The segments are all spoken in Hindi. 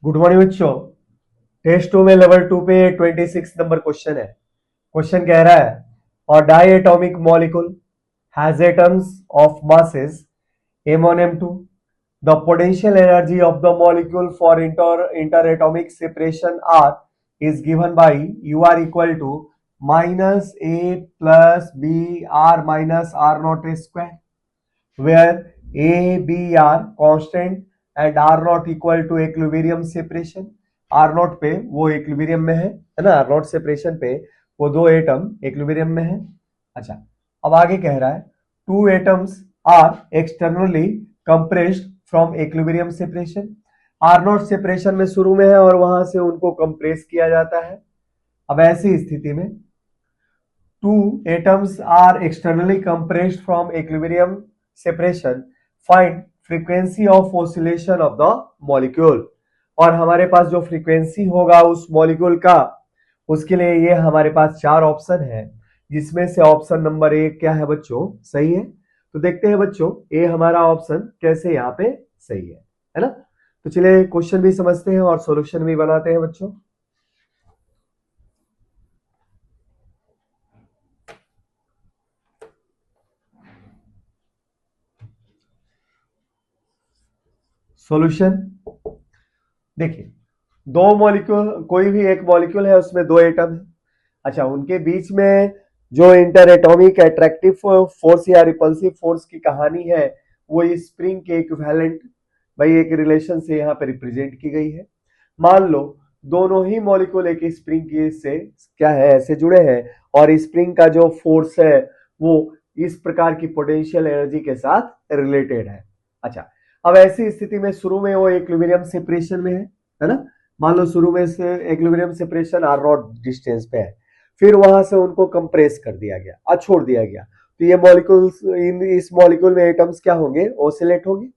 गुड मॉर्निंग बच्चों। टेस्ट 2 में लेवल 2 पे 26 नंबर क्वेश्चन है। क्वेश्चन कह रहा है और diatomic molecule has atoms of masses m1 m2, the potential energy of the molecule for interatomic separation R is given by u r equal to minus a plus b r minus r naught square, where a b are constant and r naught equal to equilibrium separation. r naught पे वो इक्विलिब्रियम में है ना, r naught सेपरेशन पे वो दो एटम इक्विलिब्रियम में है। अच्छा, अब आगे कह रहा है two atoms are externally compressed from equilibrium separation. r naught separation में शुरू में है और वहां से उनको कंप्रेस किया जाता है। अब ऐसी स्थिति में two atoms are externally compressed from equilibrium separation, find frequency of oscillation of the molecule। और हमारे पास जो फ्रीक्वेंसी होगा उस मॉलिक्यूल का, उसके लिए ये हमारे पास चार ऑप्शन है, जिसमें से ऑप्शन नंबर ए क्या है बच्चों, सही है। तो देखते हैं बच्चों ए हमारा ऑप्शन कैसे यहाँ पे सही है ना। तो चलिए क्वेश्चन भी समझते हैं और सॉल्यूशन भी बनाते हैं बच्चों। सॉल्यूशन देखिए, दो मॉलिक्यूल, कोई भी एक मॉलिक्यूल है उसमें दो एटम है। अच्छा, उनके बीच में जो इंटर एटॉमिक अट्रैक्टिव फोर्स या रिपल्सिव फोर्स की कहानी है वो स्प्रिंग के इक्विवेलेंट भाई एक रिलेशन से यहाँ पे रिप्रेजेंट की गई है। मान लो दोनों ही मॉलिक्यूल एक स्प्रिंग की से क्या है ऐसे जुड़े हैं और स्प्रिंग का जो फोर्स है वो इस प्रकार की पोटेंशियल एनर्जी के साथ रिलेटेड है। अच्छा, अब ऐसी स्थिति में शुरू में वो इक्विलिब्रियम सेपरेशन में है ना। मान लो शुरू में से equilibrium separation r naught distance पे है, फिर वहां से उनको कंप्रेस कर दिया गया, छोड़ दिया गया, तो ये मॉलिक्यूल्स इस मॉलिक्यूल में एटम्स क्या होंगे, ओसिलेट होंगे।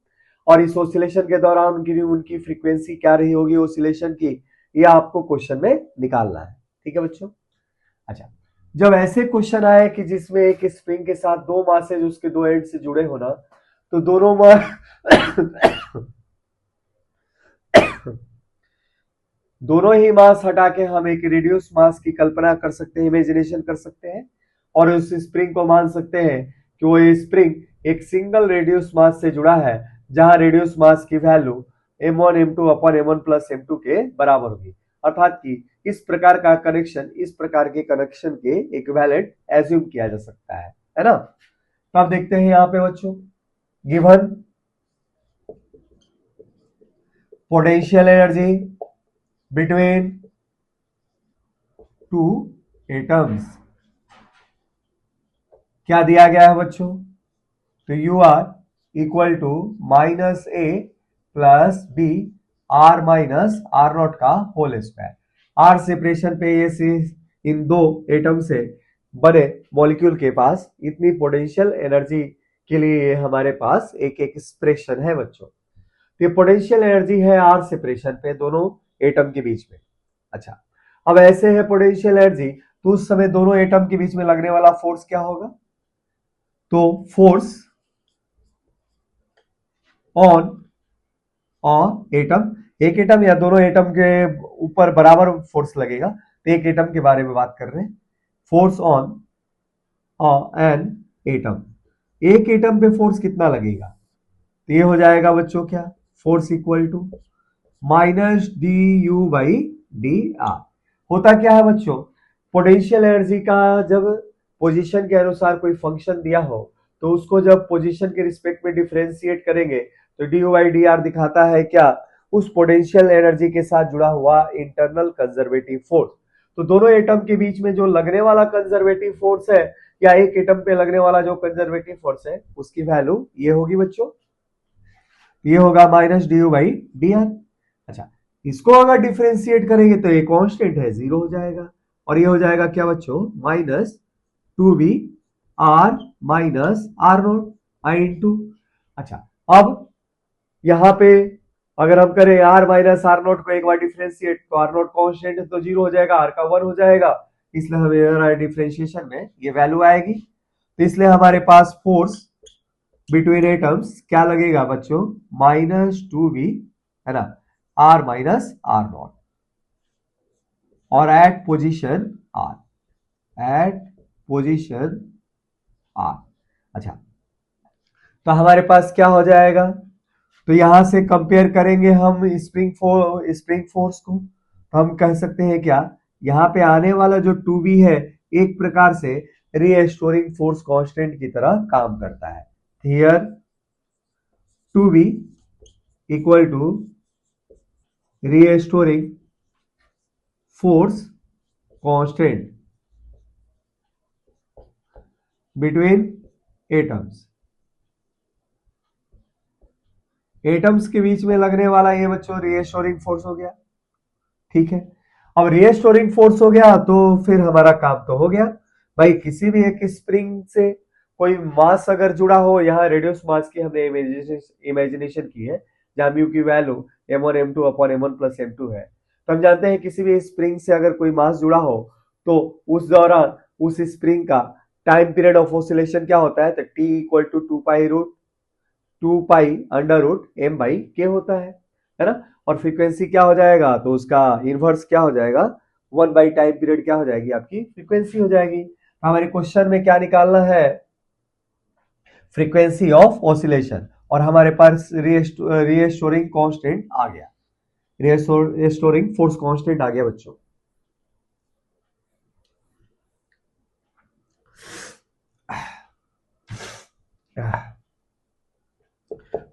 और इस ओसिलेशन के दौरान उनकी फ्रीक्वेंसी क्या रही होगी ओसिलेशन की, ये आपको क्वेश्चन में निकालना है। ठीक है बच्चों। अच्छा, जब ऐसे क्वेश्चन आए कि जिसमें एक स्प्रिंग के साथ दो मासेज उसके दो एंड से जुड़े होना, तो दोनों दोनों ही मास हटा के हम एक रिड्यूस मास की कल्पना कर सकते हैं, इमेजिनेशन कर सकते हैं, और उस स्प्रिंग को मान सकते हैं कि वो स्प्रिंग एक सिंगल रेडियस मास से जुड़ा है, जहां रेडियस मास की value m1 m2 upon m1 plus m2 के बराबर होगी। अर्थात कि इस प्रकार का कनेक्शन, इस प्रकार के कनेक्शन के इक्विवेलेंट एज्यूम किया जा सकता है ना। तो आप देखते हैं यहाँ पे बच्चों, given potential energy between two atoms क्या दिया गया है बच्चों, तो U r equal to minus a plus b r minus r naught का होल स्क्वायर। आर सेपरेशन पे ये से इन दो एटम से बने मॉलिक्यूल के पास इतनी पोटेंशियल एनर्जी के लिए हमारे पास एक एक्सप्रेशन है बच्चों। ये पोटेंशियल एनर्जी है आर सेपरेशन पे दोनों एटम के बीच में। अच्छा, अब ऐसे है पोटेंशियल एनर्जी, तो उस समय दोनों एटम के बीच में लगने वाला फोर्स क्या होगा, तो फोर्स ऑन एटम, एक एटम या दोनों एटम के ऊपर बराबर फोर्स लगेगा, तो एक एटम के बारे में बात कर रहे हैं। फोर्स ऑन एन एटम, एक एटम पे फोर्स कितना लगेगा, तो ये हो जाएगा बच्चों क्या, force equal to minus d U by d r. होता क्या है बच्चों, पोटेंशियल एनर्जी का जब पोजीशन के अनुसार कोई फंक्शन दिया हो, तो उसको जब पोजीशन के रिस्पेक्ट में डिफरेंशिएट करेंगे तो D U by d are दिखाता है क्या, उस पोटेंशियल एनर्जी के साथ जुड़ा हुआ इंटरनल कंजर्वेटिव फोर्स। तो दोनों एटम के बीच में जो लगने वाला कंजर्वेटिव फोर्स है या एक एटम पे लगने वाला जो कंजर्वेटिव फोर्स है उसकी वैल्यू ये होगी बच्चों, ये होगा minus d U by d are. अच्छा, इसको अगर डिफरेंशिएट करेंगे तो ये कांस्टेंट है, जीरो हो जाएगा, और ये हो जाएगा क्या बच्चों, minus two b r minus r naught i into. अच्छा, अब यहां पे अगर हम करें आर माइनस आर नोट को एक बार डिफरेंशिएट, तो आर नोट कांस्टेंट है तो जीरो हो जाएगा, आर का वन हो जाएगा, इसलिए हमें डिफरेंशिएशन में ये वैल्यू आएगी। तो इसलिए हमारे पास फोर्स बिटवीन एटम्स क्या लगेगा बच्चों, माइनस टू बी है ना r माइनस आर नॉट और एट पोजीशन आर। अच्छा, तो हमारे पास क्या हो जाएगा, तो यहां से कंपेयर करेंगे हम स्प्रिंग फोर्स को, तो हम कह सकते हैं क्या, यहाँ पे आने वाला जो 2b है एक प्रकार से रीस्टोरिंग फोर्स कांस्टेंट की तरह काम करता है। Here 2b equal to restoring force constant between atoms. Atoms के बीच में लगने वाला ये बच्चों रीस्टोरिंग फोर्स हो गया। ठीक है, अब रीस्टोरिंग फोर्स हो गया तो फिर हमारा काम तो हो गया भाई। किसी भी एक स्प्रिंग से कोई मास अगर जुड़ा हो, यहाँ रेडियस मास की हमने इमेजिनेशन की है, जहां म्यू की value m1 m2 upon m1 plus m2 है, तो हम जानते हैं किसी भी स्प्रिंग से अगर कोई मास जुड़ा हो तो उस दौरान उस स्प्रिंग का टाइम पीरियड ऑफ ऑसिलेशन क्या होता है, तो t equal to 2 pi under root m by k होता है ना। और फ्रीक्वेंसी क्या हो जाएगा, तो उसका इनवर्स क्या हो जाएगा, 1 बाई टाइम पीरियड क्या हो जाएगी, आपकी फ्रीक्वेंसी हो जाएगी। हमारे क्वेश्चन में क्या निकालना है, फ्रीक्वेंसी ऑफ ऑसिलेशन, और हमारे पास रीस्टोरिंग कांस्टेंट आ गया, रीस्टोरिंग फोर्स कांस्टेंट आ गया बच्चों।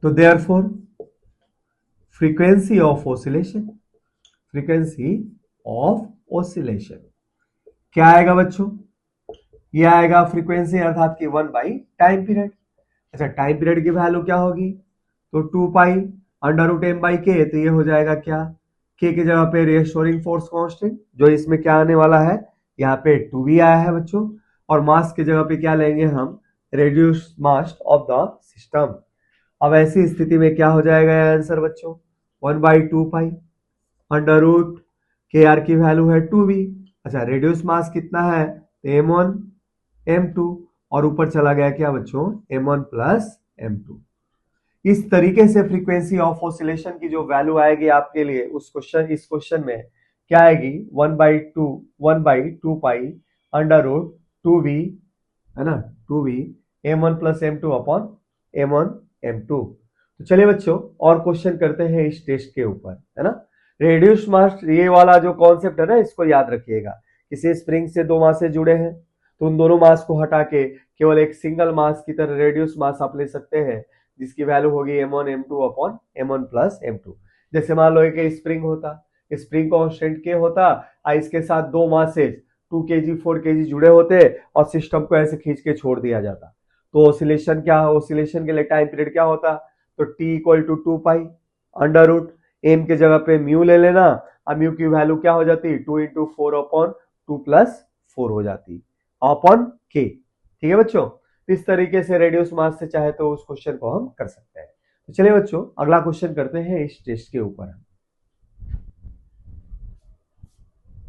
तो देयरफॉर फ्रीक्वेंसी ऑफ ऑसिलेशन क्या आएगा बच्चों, ये आएगा फ्रीक्वेंसी अर्थात कि 1 बाई टाइम पीरियड। अच्छा, टाइम पीरियड की वैल्यू क्या होगी, तो 2 pi under root m by k, तो ये हो जाएगा क्या, के की जगह पे रीस्टोरिंग फोर्स कांस्टेंट, जो इसमें क्या आने वाला है, यहाँ पे 2b आया है बच्चों, और मास की जगह पे क्या लेंगे हम, reduce mass of the system. अब ऐसी स्थिति में क्या हो जाएगा आंसर बच्चों, 1 बाई 2 पाई अंडर रूट के आर की वैल्यू है 2b। अच्छा, रेड्यूस मास कितना है, m1 m2, और ऊपर चला गया क्या बच्चों, m1 प्लस m2। इस तरीके से फ्रीक्वेंसी ऑफ ऑसिलेशन की जो वैल्यू आएगी आपके लिए इस क्वेश्चन में क्या आएगी, 1 by two pi under root 2b, है ना, 2b m1 plus m2 upon m1 m2। तो चलिए बच्चों और क्वेश्चन करते हैं इस टेस्ट के ऊपर, है ना। रेड्यूस मास, ये वाला जो कॉन्सेप्ट है ना, इसको याद रखिएगा। किसी स्प्रिंग से दो मास जुड़े हैं तो उन दोनों मास को हटा के केवल एक सिंगल मास की तरह रेड्यूस मास आप ले सकते हैं, जिसकी वैल्यू होगी m1 m2 upon m1 plus m2। जैसे मान लो एक स्प्रिंग होता, स्प्रिंग कांस्टेंट के होता, इसके साथ दो मासेज 2 kg 4 kg जुड़े होते और सिस्टम को ऐसे खींच के छोड़ दिया जाता, तो ऑसिलेशन क्या, ऑसिलेशन के लिए टाइम पीरियड क्या होता, तो t equal to 2 pi under root m के जगह पे म्यू ले लेना, अब म्यू की वैल्यू क्या हो जाती, 2 इंटू 4 अपॉन 2 प्लस 4 हो जाती अपॉन के। ठीक है बच्चों, इस तरीके से रेडियस मास से चाहे तो उस क्वेश्चन को हम कर सकते हैं। तो चलिए बच्चों अगला क्वेश्चन करते हैं इस टेस्ट के ऊपर।